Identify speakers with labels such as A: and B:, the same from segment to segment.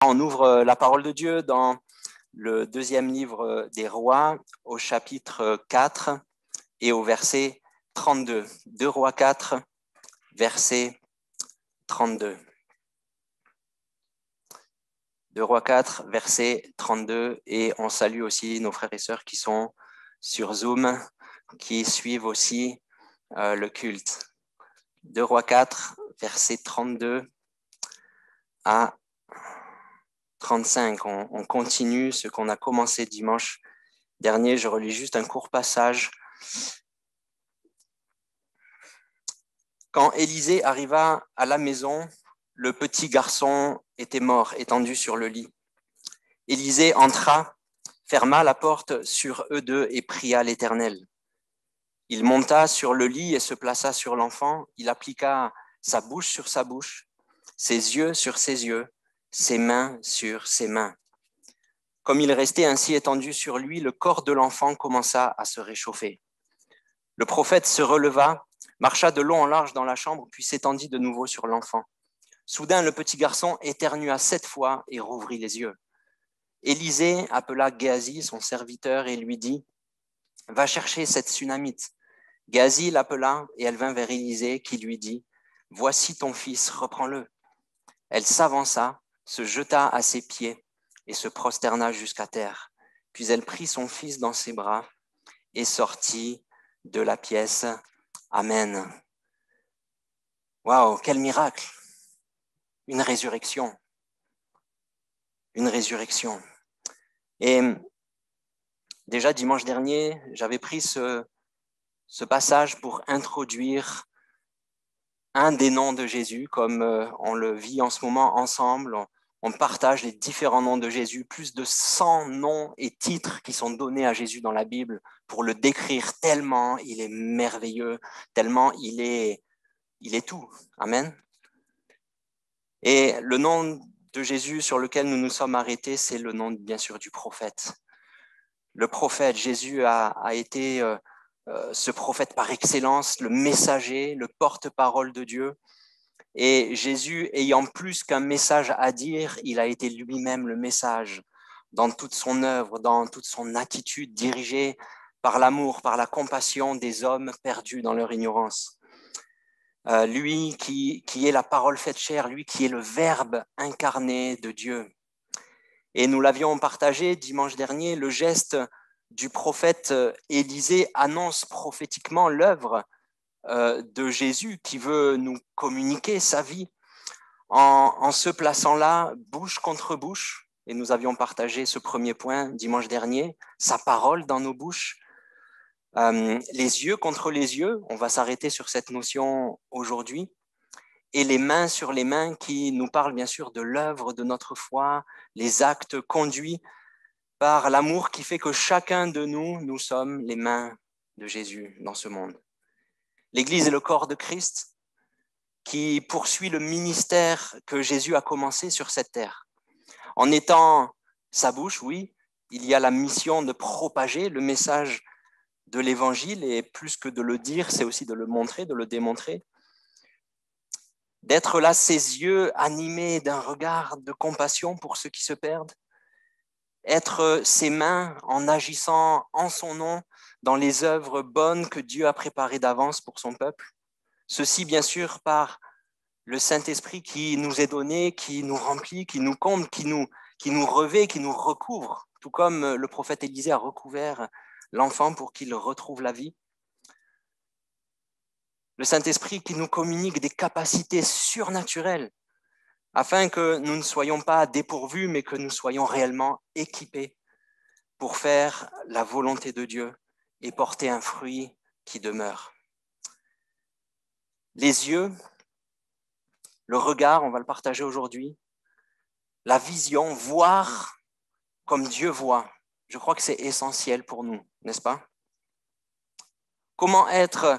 A: On ouvre la parole de Dieu dans le deuxième livre des Rois, au chapitre 4 et au verset 32. 2 Rois 4, verset 32. 2 Rois 4, verset 32. Et on salue aussi nos frères et sœurs qui sont sur Zoom, qui suivent aussi le culte. 2 Rois 4, verset 32 à 35. On continue ce qu'on a commencé dimanche dernier. Je relis juste un court passage. Quand Élisée arriva à la maison, le petit garçon était mort, étendu sur le lit. Élisée entra, ferma la porte sur eux deux et pria l'Éternel. Il monta sur le lit et se plaça sur l'enfant. Il appliqua sa bouche sur sa bouche, ses yeux sur ses yeux, ses mains sur ses mains. Comme il restait ainsi étendu sur lui, le corps de l'enfant commença à se réchauffer. Le prophète se releva, marcha de long en large dans la chambre, puis s'étendit de nouveau sur l'enfant. Soudain, le petit garçon éternua 7 fois et rouvrit les yeux. Élisée appela Géasi, son serviteur, et lui dit « Va chercher cette Sunamite. » Géasi l'appela et elle vint vers Élisée qui lui dit « Voici ton fils, reprends-le. » Elle s'avança, se jeta à ses pieds et se prosterna jusqu'à terre. Puis elle prit son fils dans ses bras et sortit de la pièce. Amen. Waouh, quel miracle! Une résurrection. Une résurrection. Et déjà dimanche dernier, j'avais pris ce passage pour introduire un des noms de Jésus, comme on le vit en ce moment ensemble. On partage les différents noms de Jésus, plus de 100 noms et titres qui sont donnés à Jésus dans la Bible pour le décrire tellement il est merveilleux, tellement il est tout. Amen. Et le nom de Jésus sur lequel nous nous sommes arrêtés, c'est le nom bien sûr du prophète. Le prophète, Jésus a été ce prophète par excellence, le messager, le porte-parole de Dieu. Et Jésus, ayant plus qu'un message à dire, il a été lui-même le message dans toute son œuvre, dans toute son attitude dirigée par l'amour, par la compassion des hommes perdus dans leur ignorance. Lui qui est la parole faite chair, lui qui est le Verbe incarné de Dieu. Et nous l'avions partagé dimanche dernier, le geste du prophète Élisée annonce prophétiquement l'œuvre de Jésus qui veut nous communiquer sa vie en se plaçant là, bouche contre bouche. Et nous avions partagé ce premier point dimanche dernier, sa parole dans nos bouches. Les yeux contre les yeux, on va s'arrêter sur cette notion aujourd'hui, et les mains sur les mains qui nous parlent bien sûr de l'œuvre de notre foi, les actes conduits par l'amour qui fait que chacun de nous, nous sommes les mains de Jésus dans ce monde. L'Église est le corps de Christ qui poursuit le ministère que Jésus a commencé sur cette terre. En étant sa bouche, oui, il y a la mission de propager le message de l'Évangile, et plus que de le dire, c'est aussi de le montrer, de le démontrer. D'être là, ses yeux animés d'un regard de compassion pour ceux qui se perdent. Être ses mains en agissant en son nom dans les œuvres bonnes que Dieu a préparées d'avance pour son peuple. Ceci, bien sûr, par le Saint-Esprit qui nous est donné, qui nous remplit, qui nous comble, qui nous revêt, qui nous recouvre, tout comme le prophète Élisée a recouvert l'enfant pour qu'il retrouve la vie. Le Saint-Esprit qui nous communique des capacités surnaturelles afin que nous ne soyons pas dépourvus, mais que nous soyons réellement équipés pour faire la volonté de Dieu et porter un fruit qui demeure. Les yeux, le regard, on va le partager aujourd'hui, la vision, voir comme Dieu voit. Je crois que c'est essentiel pour nous, n'est-ce pas? Comment être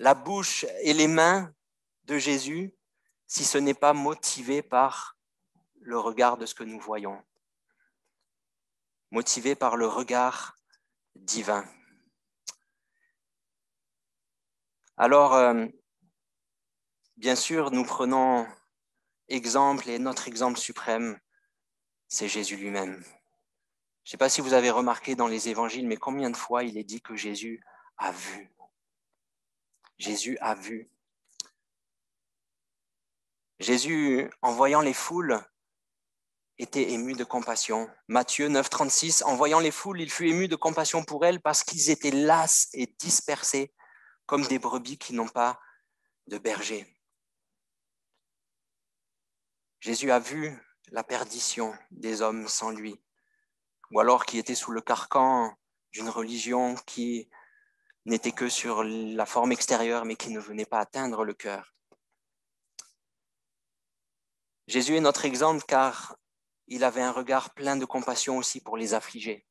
A: la bouche et les mains de Jésus si ce n'est pas motivé par le regard de ce que nous voyons, motivé par le regard divin. Alors, bien sûr, nous prenons exemple et notre exemple suprême, c'est Jésus lui-même. Je ne sais pas si vous avez remarqué dans les évangiles, mais combien de fois il est dit que Jésus a vu. Jésus a vu. Jésus, en voyant les foules, était ému de compassion. Matthieu 9, 36, en voyant les foules, il fut ému de compassion pour elles parce qu'ils étaient lasses et dispersés comme des brebis qui n'ont pas de berger. Jésus a vu la perdition des hommes sans lui, ou alors qui étaient sous le carcan d'une religion qui n'était que sur la forme extérieure, mais qui ne venait pas atteindre le cœur. Jésus est notre exemple car il avait un regard plein de compassion aussi pour les affligés.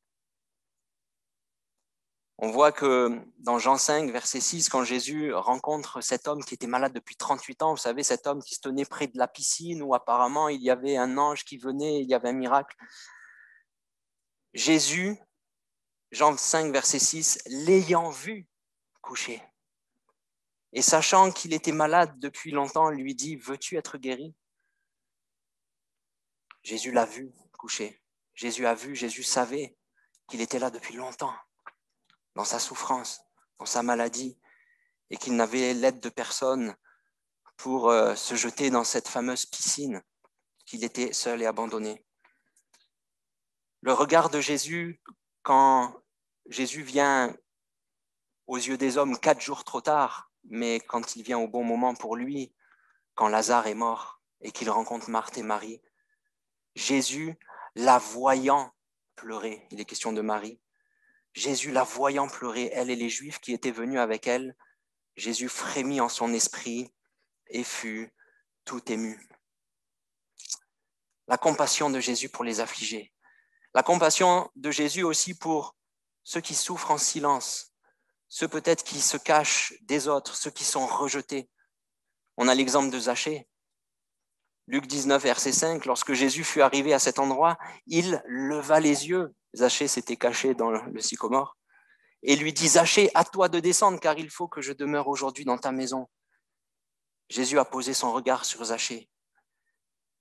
A: On voit que dans Jean 5, verset 6, quand Jésus rencontre cet homme qui était malade depuis 38 ans, vous savez, cet homme qui se tenait près de la piscine où apparemment il y avait un ange qui venait, il y avait un miracle. Jésus, Jean 5, verset 6, l'ayant vu couché et sachant qu'il était malade depuis longtemps, lui dit, veux-tu être guéri? Jésus l'a vu couché. Jésus a vu, Jésus savait qu'il était là depuis longtemps, dans sa souffrance, dans sa maladie, et qu'il n'avait l'aide de personne pour se jeter dans cette fameuse piscine, qu'il était seul et abandonné. Le regard de Jésus, quand Jésus vient aux yeux des hommes 4 jours trop tard, mais quand il vient au bon moment pour lui, quand Lazare est mort et qu'il rencontre Marthe et Marie, Jésus, la voyant pleurer, il est question de Marie, Jésus, la voyant pleurer, elle et les Juifs qui étaient venus avec elle, Jésus frémit en son esprit et fut tout ému. La compassion de Jésus pour les affligés. La compassion de Jésus aussi pour ceux qui souffrent en silence, ceux peut-être qui se cachent des autres, ceux qui sont rejetés. On a l'exemple de Zachée. Luc 19, verset 5, lorsque Jésus fut arrivé à cet endroit, il leva les yeux. Zachée s'était caché dans le sycomore. Et lui dit, Zachée, à toi de descendre, car il faut que je demeure aujourd'hui dans ta maison. Jésus a posé son regard sur Zachée.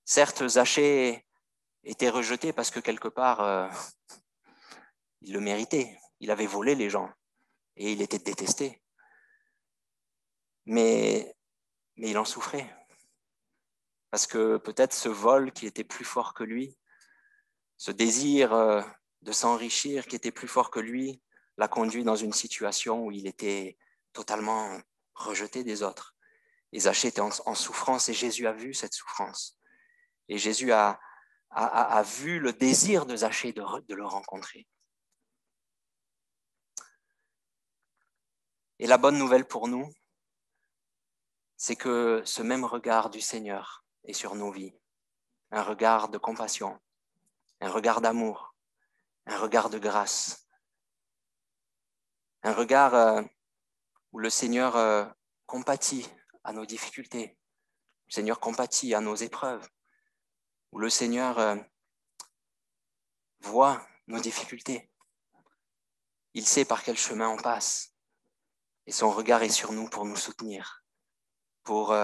A: Certes, Zachée était rejeté parce que quelque part, il le méritait. Il avait volé les gens et il était détesté. Mais il en souffrait. Parce que peut-être ce vol qui était plus fort que lui, ce désir de s'enrichir qui était plus fort que lui, l'a conduit dans une situation où il était totalement rejeté des autres. Et Zachée était en souffrance et Jésus a vu cette souffrance. Et Jésus a vu le désir de Zachée de le rencontrer. Et la bonne nouvelle pour nous, c'est que ce même regard du Seigneur est sur nos vies. Un regard de compassion, un regard d'amour, un regard de grâce. Un regard où le Seigneur compatit à nos difficultés, le Seigneur compatit à nos épreuves, où le Seigneur voit nos difficultés. Il sait par quel chemin on passe et son regard est sur nous pour nous soutenir, pour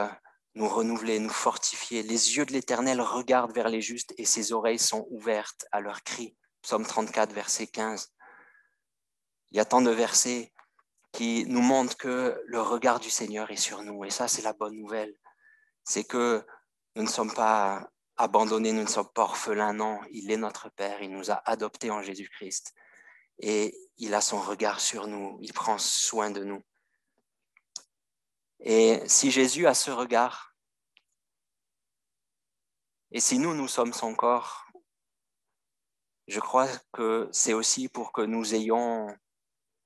A: nous renouveler, nous fortifier. Les yeux de l'Éternel regardent vers les justes et ses oreilles sont ouvertes à leurs cris. Psaume 34, verset 15. Il y a tant de versets qui nous montrent que le regard du Seigneur est sur nous. Et ça, c'est la bonne nouvelle. C'est que nous ne sommes pas abandonnés, nous ne sommes pas orphelins, non. Il est notre Père, il nous a adoptés en Jésus-Christ. Et il a son regard sur nous, il prend soin de nous. Et si Jésus a ce regard, et si nous sommes son corps, je crois que c'est aussi pour que nous ayons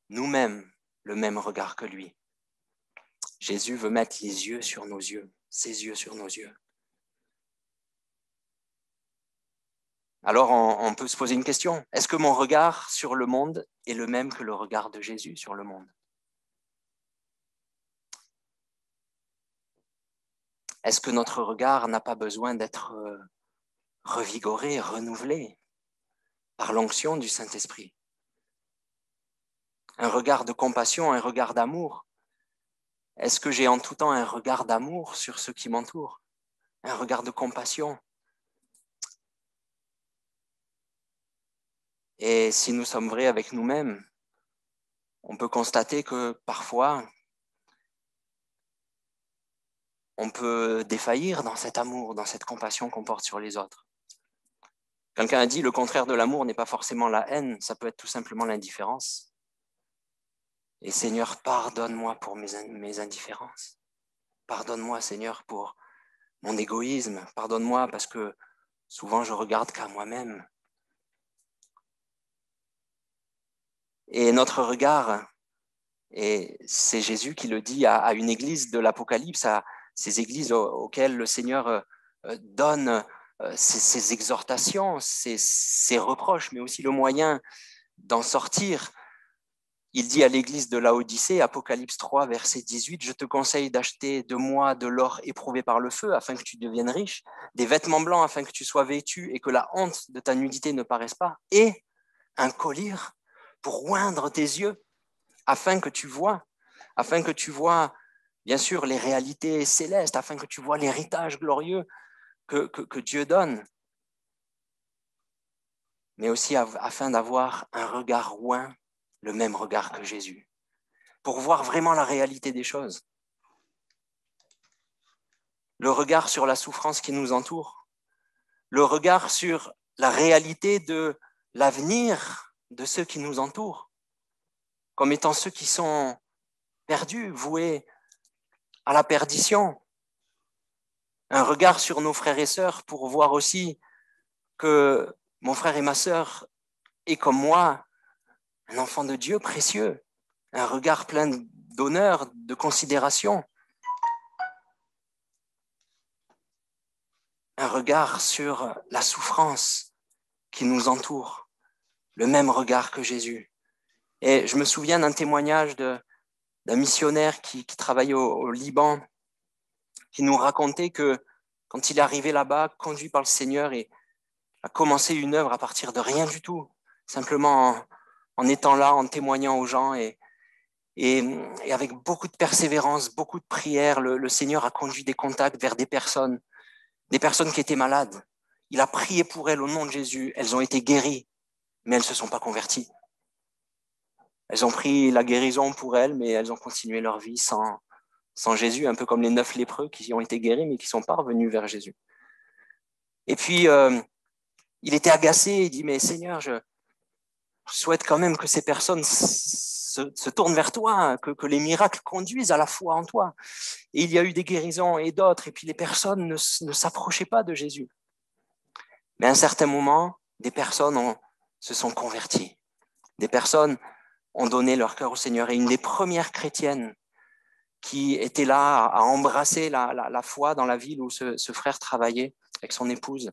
A: nous-mêmes le même regard que lui. Jésus veut mettre les yeux sur nos yeux, ses yeux sur nos yeux. Alors on peut se poser une question. Est-ce que mon regard sur le monde est le même que le regard de Jésus sur le monde? Est-ce que notre regard n'a pas besoin d'être revigoré, renouvelé par l'onction du Saint-Esprit? Un regard de compassion, un regard d'amour. Est-ce que j'ai en tout temps un regard d'amour sur ceux qui m'entourent? Un regard de compassion? Et si nous sommes vrais avec nous-mêmes, on peut constater que parfois, on peut défaillir dans cet amour, dans cette compassion qu'on porte sur les autres. Quelqu'un a dit, le contraire de l'amour n'est pas forcément la haine, ça peut être tout simplement l'indifférence. Et Seigneur, pardonne-moi pour mes indifférences. Pardonne-moi, Seigneur, pour mon égoïsme. Pardonne-moi parce que souvent je regarde qu'à moi-même. Et notre regard, et c'est Jésus qui le dit à une église de l'Apocalypse, à ces églises auxquelles le Seigneur donne ses exhortations, ses reproches, mais aussi le moyen d'en sortir. Il dit à l'église de Laodicée, Apocalypse 3, verset 18, « Je te conseille d'acheter de moi de l'or éprouvé par le feu, afin que tu deviennes riche, des vêtements blancs, afin que tu sois vêtu et que la honte de ta nudité ne paraisse pas, et un collier pour oindre tes yeux, afin que tu vois, bien sûr, les réalités célestes, afin que tu vois l'héritage glorieux que Dieu donne, mais aussi afin d'avoir un regard oint, le même regard que Jésus, pour voir vraiment la réalité des choses. Le regard sur la souffrance qui nous entoure, le regard sur la réalité de l'avenir de ceux qui nous entourent, comme étant ceux qui sont perdus, voués à la perdition. Un regard sur nos frères et sœurs pour voir aussi que mon frère et ma sœur est comme moi, un enfant de Dieu précieux, un regard plein d'honneur, de considération, un regard sur la souffrance qui nous entoure, le même regard que Jésus. Et je me souviens d'un témoignage d'un missionnaire qui travaillait au Liban, qui nous racontait que quand il est arrivé là-bas, conduit par le Seigneur, et a commencé une œuvre à partir de rien du tout, simplement en étant là, en témoignant aux gens, et avec beaucoup de persévérance, beaucoup de prières, le Seigneur a conduit des contacts vers des personnes qui étaient malades. Il a prié pour elles au nom de Jésus, elles ont été guéries, mais elles ne se sont pas converties. Elles ont pris la guérison pour elles, mais elles ont continué leur vie sans Jésus, un peu comme les 9 lépreux qui ont été guéris, mais qui ne sont pas revenus vers Jésus. Et puis, il était agacé, il dit, mais Seigneur, je souhaite quand même que ces personnes se tournent vers toi, que les miracles conduisent à la foi en toi. Et il y a eu des guérisons et d'autres, et puis les personnes ne s'approchaient pas de Jésus. Mais à un certain moment, des personnes se sont converties. Des personnes ont donné leur cœur au Seigneur. Et une des premières chrétiennes qui était là à embrasser la foi dans la ville où ce frère travaillait avec son épouse,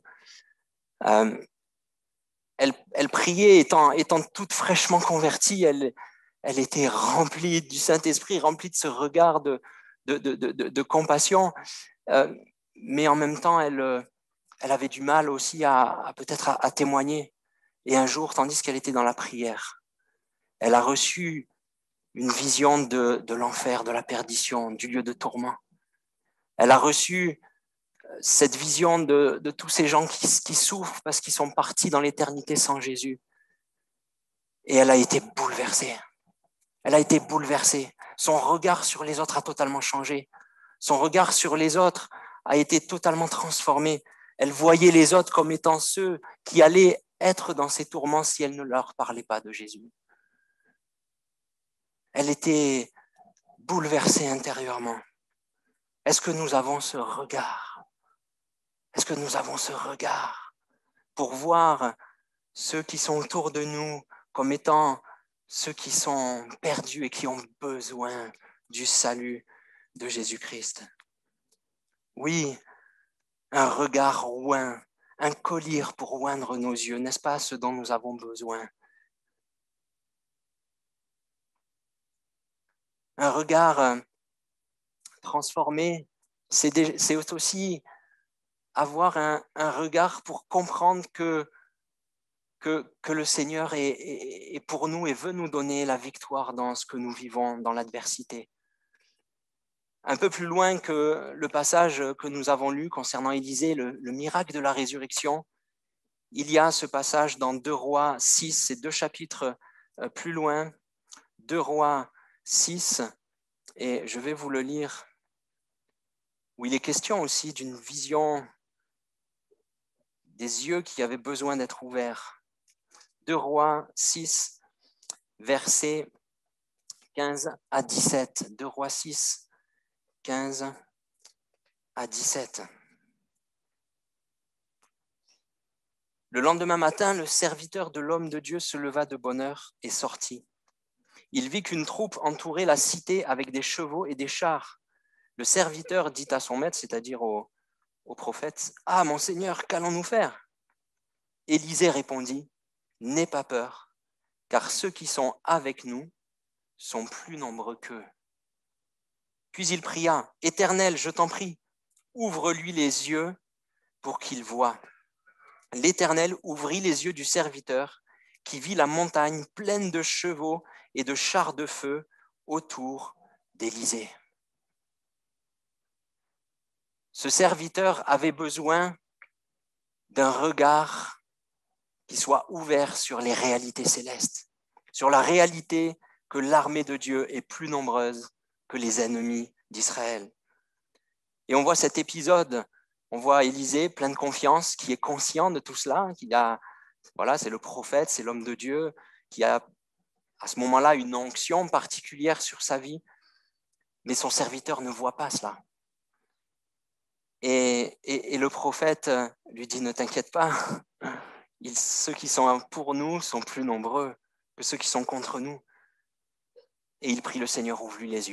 A: elle priait, étant toute fraîchement convertie, elle était remplie du Saint-Esprit, remplie de ce regard de compassion, mais en même temps, elle avait du mal aussi peut-être à témoigner. Et un jour, tandis qu'elle était dans la prière, elle a reçu une vision de l'enfer, de la perdition, du lieu de tourment. Elle a reçu cette vision de tous ces gens qui souffrent parce qu'ils sont partis dans l'éternité sans Jésus. Et elle a été bouleversée. Elle a été bouleversée. Son regard sur les autres a totalement changé. Son regard sur les autres a été totalement transformé. Elle voyait les autres comme étant ceux qui allaient être dans ces tourments si elle ne leur parlait pas de Jésus. Elle était bouleversée intérieurement. Est-ce que nous avons ce regard? Est-ce que nous avons ce regard pour voir ceux qui sont autour de nous comme étant ceux qui sont perdus et qui ont besoin du salut de Jésus-Christ? Oui, un regard oint, un collier pour oindre nos yeux, n'est-ce pas ce dont nous avons besoin? Un regard transformé, c'est aussi avoir un regard pour comprendre que le Seigneur est pour nous et veut nous donner la victoire dans ce que nous vivons, dans l'adversité. Un peu plus loin que le passage que nous avons lu concernant Élisée, le miracle de la résurrection, il y a ce passage dans 2 Rois 6, c'est 2 chapitres plus loin, 2 Rois 6, et je vais vous le lire, où il est question aussi d'une vision des yeux qui avaient besoin d'être ouverts. 2 Rois 6, versets 15 à 17. 2 Rois 6, 15 à 17. Le lendemain matin, le serviteur de l'homme de Dieu se leva de bonne heure et sortit. Il vit qu'une troupe entourait la cité avec des chevaux et des chars. Le serviteur dit à son maître, c'est-à-dire au prophète, « Ah, mon Seigneur, qu'allons-nous faire ?» Élisée répondit, « N'aie pas peur, car ceux qui sont avec nous sont plus nombreux qu'eux. » Puis il pria, « Éternel, je t'en prie, ouvre-lui les yeux pour qu'il voie. » L'Éternel ouvrit les yeux du serviteur qui vit la montagne pleine de chevaux et de chars de feu autour d'Élisée. Ce serviteur avait besoin d'un regard qui soit ouvert sur les réalités célestes, sur la réalité que l'armée de Dieu est plus nombreuse que les ennemis d'Israël. Et on voit cet épisode, on voit Élisée plein de confiance, qui est conscient de tout cela, c'est le prophète, c'est l'homme de Dieu, qui a à ce moment-là une onction particulière sur sa vie, mais son serviteur ne voit pas cela. Et le prophète lui dit, ne t'inquiète pas, ceux qui sont pour nous sont plus nombreux que ceux qui sont contre nous. Et il prie le Seigneur, ouvre-lui les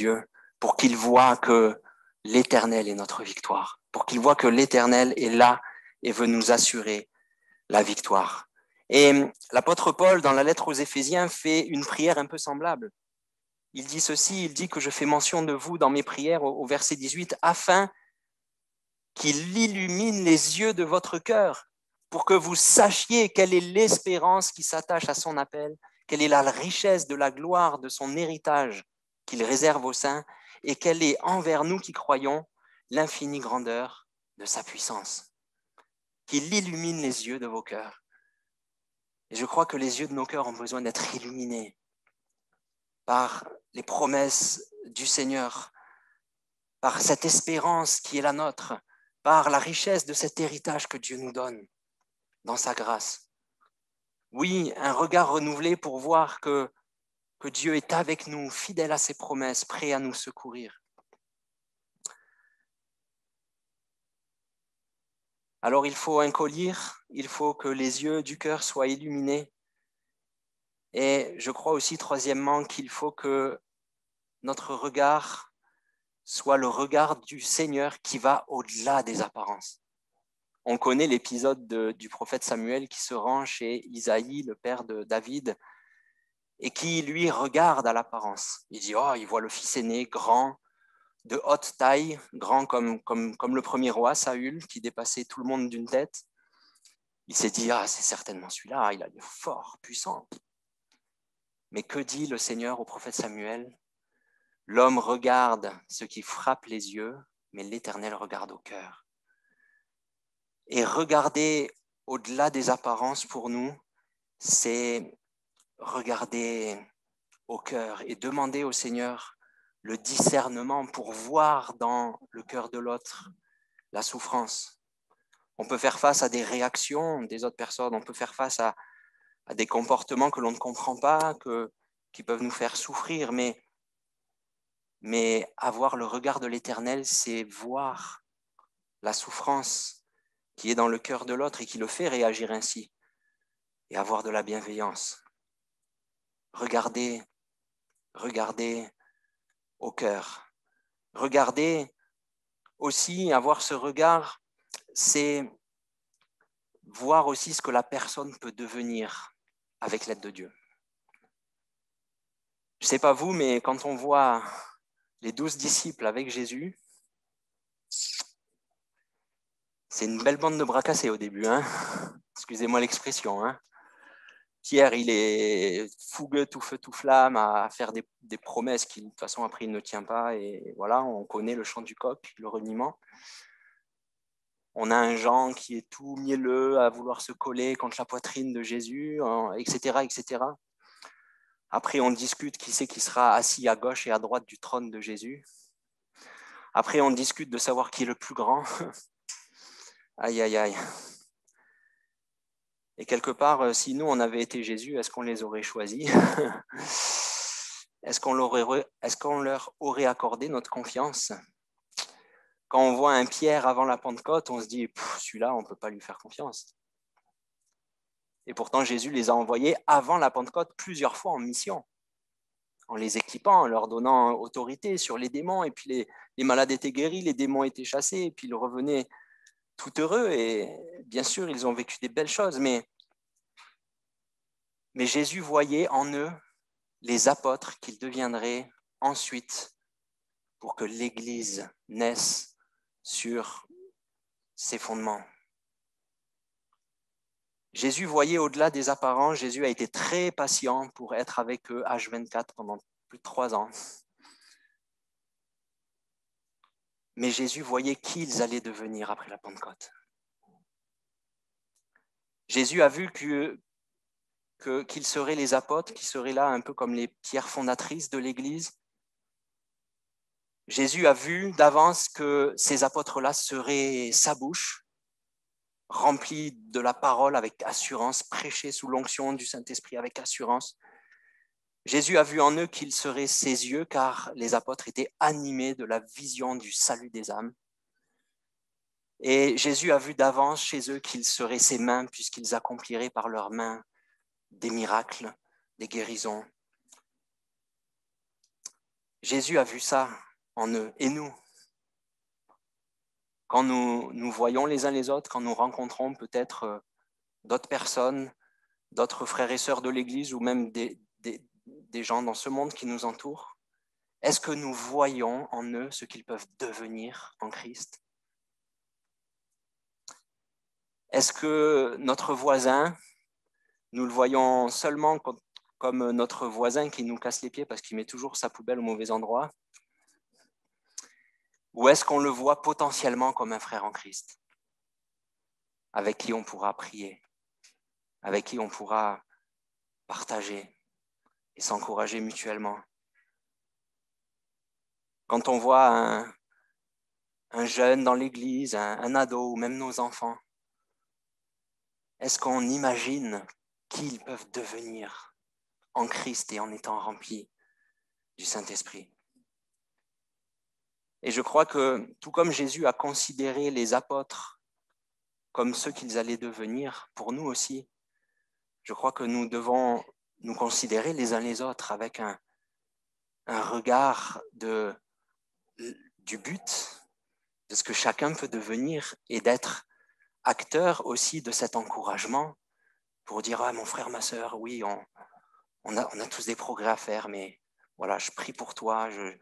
A: yeux, pour qu'il voie que l'Éternel est notre victoire, pour qu'il voie que l'Éternel est là et veut nous assurer la victoire. Et l'apôtre Paul, dans la lettre aux Éphésiens, fait une prière un peu semblable. Il dit ceci, il dit que je fais mention de vous dans mes prières au verset 18, afin qu'il illumine les yeux de votre cœur, pour que vous sachiez quelle est l'espérance qui s'attache à son appel, quelle est la richesse de la gloire de son héritage qu'il réserve aux saints, et quelle est envers nous qui croyons l'infinie grandeur de sa puissance. Qu'il illumine les yeux de vos cœurs. Et je crois que les yeux de nos cœurs ont besoin d'être illuminés par les promesses du Seigneur, par cette espérance qui est la nôtre, par la richesse de cet héritage que Dieu nous donne dans sa grâce. Oui, un regard renouvelé pour voir que Dieu est avec nous, fidèle à ses promesses, prêt à nous secourir. Alors il faut un collier, il faut que les yeux du cœur soient illuminés. Et je crois aussi, troisièmement, qu'il faut que notre regard soit le regard du Seigneur qui va au-delà des apparences. On connaît l'épisode du prophète Samuel qui se rend chez Isaïe, le père de David, et qui, lui, regarde à l'apparence. Il dit, il voit le fils aîné, grand, de haute taille, grand comme le premier roi, Saül, qui dépassait tout le monde d'une tête. Il s'est dit, c'est certainement celui-là, il a l'air fort, puissant. Mais que dit le Seigneur au prophète Samuel ? L'homme regarde ce qui frappe les yeux, mais l'Éternel regarde au cœur. Et regarder au-delà des apparences pour nous, c'est regarder au cœur et demander au Seigneur le discernement pour voir dans le cœur de l'autre la souffrance. On peut faire face à des réactions des autres personnes, on peut faire face à des comportements que l'on ne comprend pas, qui peuvent nous faire souffrir, mais avoir le regard de l'Éternel, c'est voir la souffrance qui est dans le cœur de l'autre et qui le fait réagir ainsi, et avoir de la bienveillance. Regardez au cœur. Regardez aussi, avoir ce regard, c'est voir aussi ce que la personne peut devenir avec l'aide de Dieu. Je ne sais pas vous, mais quand on voit les 12 disciples avec Jésus, c'est une belle bande de bras cassés au début, hein. Excusez-moi l'expression, hein. Pierre, il est fougueux, tout feu, tout flamme, à faire des promesses qui, de toute façon, après, il ne tient pas. Et voilà, on connaît le chant du coq, le reniement. On a un Jean qui est tout mielleux à vouloir se coller contre la poitrine de Jésus, etc., etc. Après, on discute qui c'est qui sera assis à gauche et à droite du trône de Jésus. Après, on discute de savoir qui est le plus grand. Aïe, aïe, aïe. Et quelque part, si nous, on avait été Jésus, est-ce qu'on les aurait choisis? Est-ce qu'on leur aurait accordé notre confiance? Quand on voit un Pierre avant la Pentecôte, on se dit, celui-là, on ne peut pas lui faire confiance. Et pourtant, Jésus les a envoyés avant la Pentecôte plusieurs fois en mission, en les équipant, en leur donnant autorité sur les démons. Et puis les malades étaient guéris, les démons étaient chassés, et puis ils revenaient tout heureux. Et bien sûr, ils ont vécu des belles choses, mais Jésus voyait en eux les apôtres qu'ils deviendraient ensuite pour que l'Église naisse sur ses fondements. Jésus voyait au-delà des apparences. Jésus a été très patient pour être avec eux H24 pendant plus de 3 ans. Mais Jésus voyait qui ils allaient devenir après la Pentecôte. Jésus a vu qu'ils seraient les apôtres, qui seraient là un peu comme les pierres fondatrices de l'Église. Jésus a vu d'avance que ces apôtres-là seraient sa bouche, remplis de la parole avec assurance, prêchés sous l'onction du Saint-Esprit avec assurance. Jésus a vu en eux qu'ils seraient ses yeux, car les apôtres étaient animés de la vision du salut des âmes. Et Jésus a vu d'avance chez eux qu'ils seraient ses mains, puisqu'ils accompliraient par leurs mains des miracles, des guérisons. Jésus a vu ça en eux. Et nous, quand nous voyons les uns les autres, quand nous rencontrons peut-être d'autres personnes, d'autres frères et sœurs de l'Église ou même des gens dans ce monde qui nous entourent, est-ce que nous voyons en eux ce qu'ils peuvent devenir en Christ? Est-ce que notre voisin, nous le voyons seulement comme notre voisin qui nous casse les pieds parce qu'il met toujours sa poubelle au mauvais endroit? Ou est-ce qu'on le voit potentiellement comme un frère en Christ, avec qui on pourra prier, avec qui on pourra partager et s'encourager mutuellement? Quand on voit un jeune dans l'église, un ado ou même nos enfants, est-ce qu'on imagine qui ils peuvent devenir en Christ et en étant remplis du Saint-Esprit? Et je crois que tout comme Jésus a considéré les apôtres comme ceux qu'ils allaient devenir, pour nous aussi, je crois que nous devons nous considérer les uns les autres avec un regard du but, de ce que chacun peut devenir et d'être acteur aussi de cet encouragement pour dire mon frère, ma sœur, oui, on a tous des progrès à faire, mais voilà, je prie pour toi, je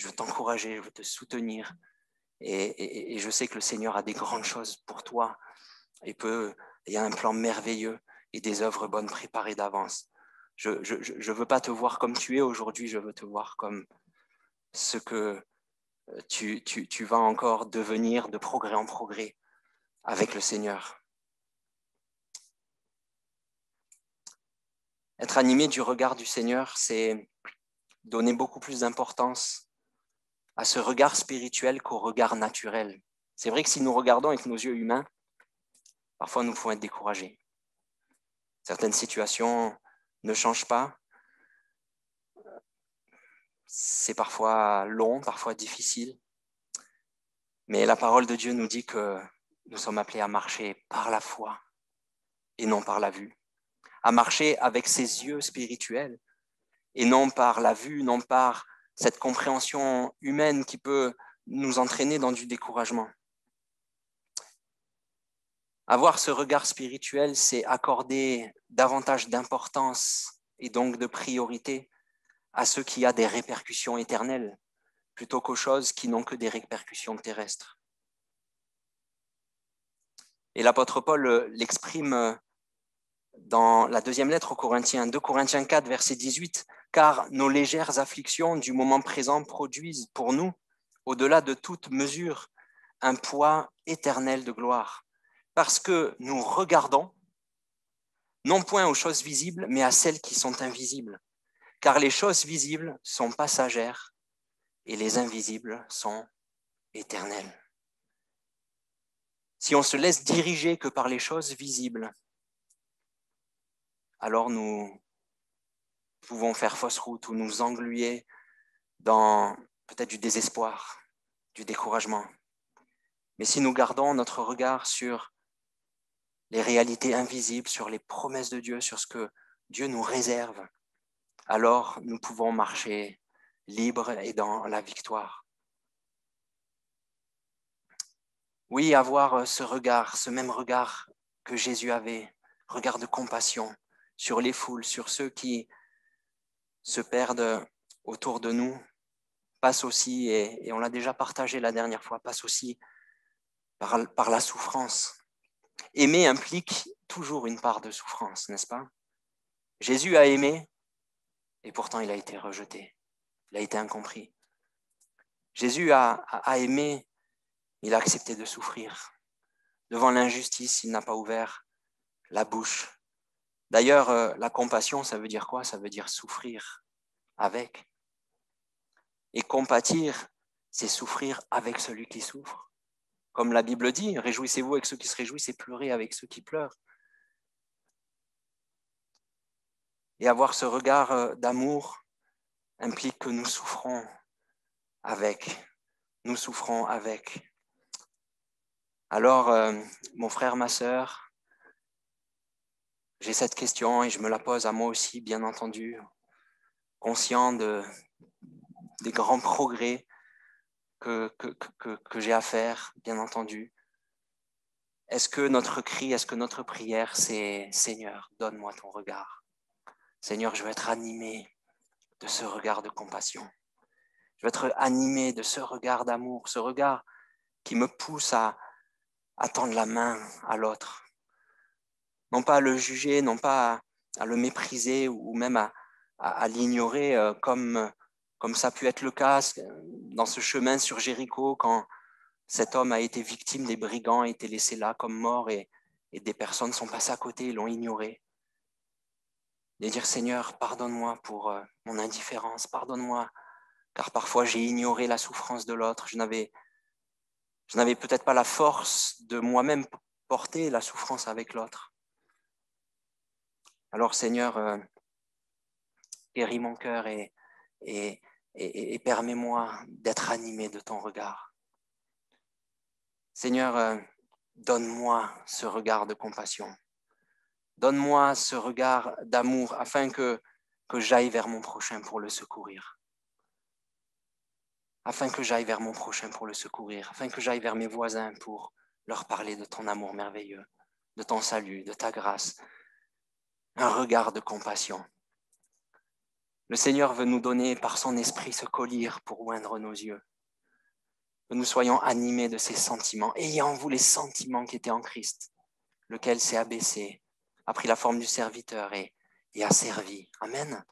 A: veux t'encourager, je veux te soutenir et je sais que le Seigneur a des grandes choses pour toi et il y a un plan merveilleux et des œuvres bonnes préparées d'avance. Je ne veux pas te voir comme tu es aujourd'hui, je veux te voir comme ce que tu vas encore devenir de progrès en progrès avec le Seigneur. Être animé du regard du Seigneur, c'est donner beaucoup plus d'importance à ce regard spirituel qu'au regard naturel. C'est vrai que si nous regardons avec nos yeux humains, parfois nous pouvons être découragés. Certaines situations ne changent pas. C'est parfois long, parfois difficile. Mais la parole de Dieu nous dit que nous sommes appelés à marcher par la foi et non par la vue. À marcher avec ses yeux spirituels et non par la vue, non par cette compréhension humaine qui peut nous entraîner dans du découragement. Avoir ce regard spirituel, c'est accorder davantage d'importance et donc de priorité à ce qui a des répercussions éternelles, plutôt qu'aux choses qui n'ont que des répercussions terrestres. Et l'apôtre Paul l'exprime dans la deuxième lettre aux Corinthiens, 2 Corinthiens 4, verset 18, « Car nos légères afflictions du moment présent produisent pour nous, au-delà de toute mesure, un poids éternel de gloire, parce que nous regardons, non point aux choses visibles, mais à celles qui sont invisibles. Car les choses visibles sont passagères et les invisibles sont éternelles. Si on se laisse diriger que par les choses visibles, alors nous pouvons faire fausse route ou nous engluer dans peut-être du désespoir, du découragement. Mais si nous gardons notre regard sur les réalités invisibles, sur les promesses de Dieu, sur ce que Dieu nous réserve, alors nous pouvons marcher libres et dans la victoire. Oui, avoir ce regard, ce même regard que Jésus avait, regard de compassion sur les foules, sur ceux qui se perdent autour de nous, passe aussi, et on l'a déjà partagé la dernière fois, passe aussi par la souffrance. Aimer implique toujours une part de souffrance, n'est-ce pas? Jésus a aimé, et pourtant il a été rejeté, il a été incompris. Jésus a aimé, il a accepté de souffrir. Devant l'injustice, il n'a pas ouvert la bouche. D'ailleurs, la compassion, ça veut dire quoi? Ça veut dire souffrir avec. Et compatir, c'est souffrir avec celui qui souffre. Comme la Bible dit, réjouissez-vous avec ceux qui se réjouissent et pleurez avec ceux qui pleurent. Et avoir ce regard d'amour implique que nous souffrons avec. Nous souffrons avec. Alors, mon frère, ma sœur, j'ai cette question et je me la pose à moi aussi, bien entendu, conscient des grands progrès que j'ai à faire, bien entendu. Est-ce que notre cri, est-ce que notre prière, c'est « Seigneur, donne-moi ton regard. Seigneur, je veux être animé de ce regard de compassion. Je veux être animé de ce regard d'amour, ce regard qui me pousse à tendre la main à l'autre. Non pas à le juger, non pas à le mépriser ou même à l'ignorer comme ça a pu être le cas dans ce chemin sur Jéricho quand cet homme a été victime des brigands, a été laissé là comme mort et des personnes sont passées à côté et l'ont ignoré. Et dire Seigneur, pardonne-moi pour mon indifférence, pardonne-moi, car parfois j'ai ignoré la souffrance de l'autre. Je n'avais peut-être pas la force de moi-même porter la souffrance avec l'autre. Alors Seigneur, guéris mon cœur et permets-moi d'être animé de ton regard. Seigneur, donne-moi ce regard de compassion. Donne-moi ce regard d'amour afin que j'aille vers mon prochain pour le secourir. Afin que j'aille vers mon prochain pour le secourir. Afin que j'aille vers mes voisins pour leur parler de ton amour merveilleux, de ton salut, de ta grâce. Un regard de compassion. Le Seigneur veut nous donner par son esprit ce collier pour oindre nos yeux. Que nous soyons animés de ces sentiments, ayant en vous les sentiments qui étaient en Christ, lequel s'est abaissé, a pris la forme du serviteur et a servi. Amen.